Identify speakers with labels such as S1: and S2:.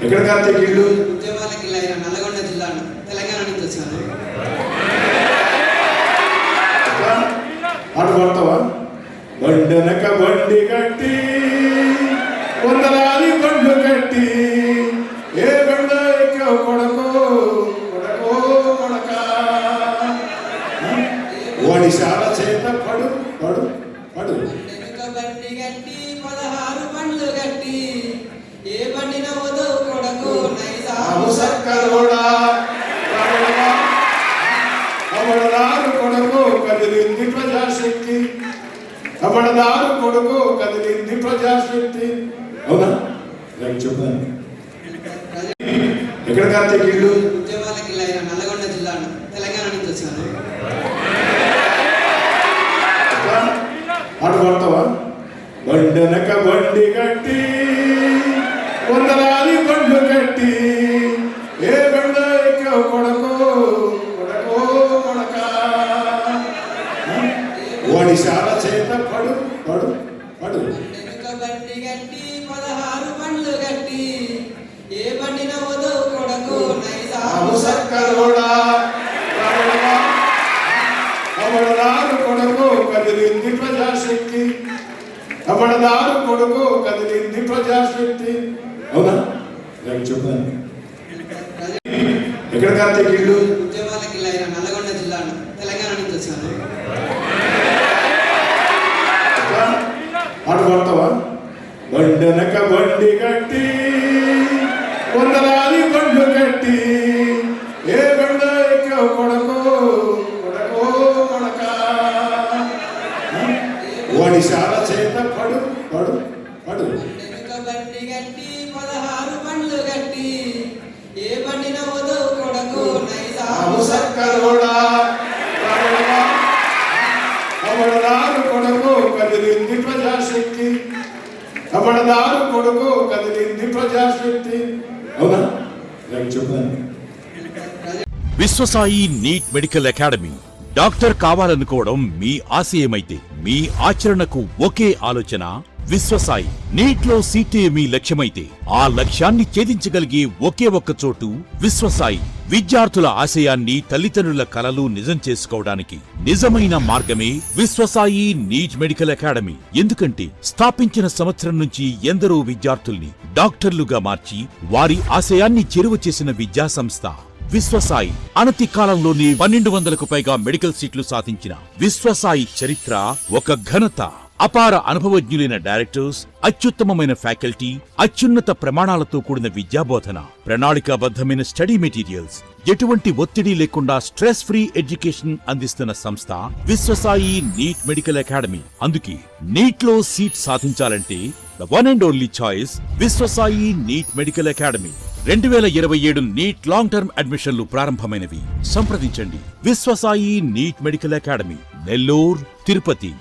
S1: ఎక్కడ కార్తీక్ ఇల్లు?
S2: ఉద్యమాలకి నల్గొండ జిల్లా తెలంగాణ నుంచి వచ్చాను.
S1: పాట పాడతావా? బండెనక బండి కట్టి వందలాది బండ్లు కట్టి ఏ బండ ఎక్కావు కొడకో కొడకో కొడక ఒడిశాల చేత పడు పడు పడు.
S2: బండి కట్టి 16 బండ్లు కట్టి ఏ బండిన వదవు కొడకో నైజాము
S1: సర్కరోడా అమరదారు కొడుకు కదిలింది ప్రజాశక్తి, అమరదారు కొడుకు కదిలింది ప్రజాశక్తి. అవునా? చెప్పాను. ఎక్కడ కార్తీక్ ఇల్లు?
S2: ఉద్యమాలకి నల్గొండ జిల్లా తెలంగాణ నుంచి వచ్చాను.
S1: పాట పాడతావా? బండెనక బండి కట్టి వందలాది బండ్లు కట్టి ఏ బండ ఎక్కావు కొడకో కొడకో కొడక ఒడిశాల చేత పడు పడు పడు.
S2: బండి కట్టి 16 బండ్లు కట్టి ఏ బండిన వదవు కొడకో నైజాము
S1: సర్కరోడా అమరదారు కొడుకు కదిలింది ప్రజాశక్తి, అమరదారు కొడుకు కదిలింది ప్రజాశక్తి. అవునా? చెప్పాను. ఎక్కడ కార్తీక్ ఇల్లు?
S2: ఉద్యమాలకి నల్గొండ జిల్లా తెలంగాణ నుంచి వచ్చాను.
S1: పాట పాడతావా? బండెనక బండి కట్టి వందలాది బండ్లు కట్టి ఏ బండ ఎక్కావు కొడకో కొడకో కొడక ఒడిశాల చేత పడు పడు పడు.
S2: బండి కట్టి 16 బండ్లు కట్టి ఏ బండిన వదవు కొడకో నైజాము
S1: సర్కరోడా అమరదారు కొడుకు కదిలింది ప్రజాశక్తి, అమరదారు కొడుకు కదిలింది ప్రజాశక్తి. అవునా? చెప్పాను.
S3: Viswasai NEET medical academy. Doctor కావాలనుకోవడం మీ ఆశయమైతే మీ ఆచరణకు ఒకే ఆలోచన విశ్వసాయి. నీట్ లో సీటే మీ లక్ష్యమైతే ఆ లక్ష్యాన్ని ఛేదించగలిగే ఒకే ఒక్క చోటు విశ్వసాయి. విద్యార్థుల ఆశయాన్ని, తల్లిదండ్రుల కలలు నిజం చేసుకోవడానికి నిజమైన మార్గమే విశ్వసాయి నీట్ మెడికల్ అకాడమీ. ఎందుకంటే స్థాపించిన సంవత్సరం నుంచి ఎందరో విద్యార్థుల్ని డాక్టర్లుగా మార్చి వారి ఆశయాన్ని చేరువ చేసిన విద్యా సంస్థ విశ్వసాయి. అనతి కాలంలోనే 1200కు పైగా మెడికల్ సీట్లు సాధించిన విశ్వసాయి చరిత్ర ఒక ఘనత. అపార అనుభవజ్ఞులైన డైరెక్టర్స్, అత్యుత్తమమైన ఫ్యాకల్టీ, అత్యున్నత ప్రమాణాలతో కూడిన విద్యాబోధన, ప్రణాళికాబద్ధమైన స్టడీ మెటీరియల్స్, ఎటువంటి ఒత్తిడి లేకుండా స్ట్రెస్ ఫ్రీ ఎడ్యుకేషన్ అందిస్తున్న సంస్థ విశ్వసాయి నీట్ మెడికల్ అకాడమీ. అందుకే నీట్ లో సీట్ సాధించాలంటే the one and only choice Viswasai NEET medical academy. 2027 NEET long term అడ్మిషన్లు ప్రారంభమైనవి. సంప్రదించండి Viswasai NEET medical academy, Nellore, Tirupati.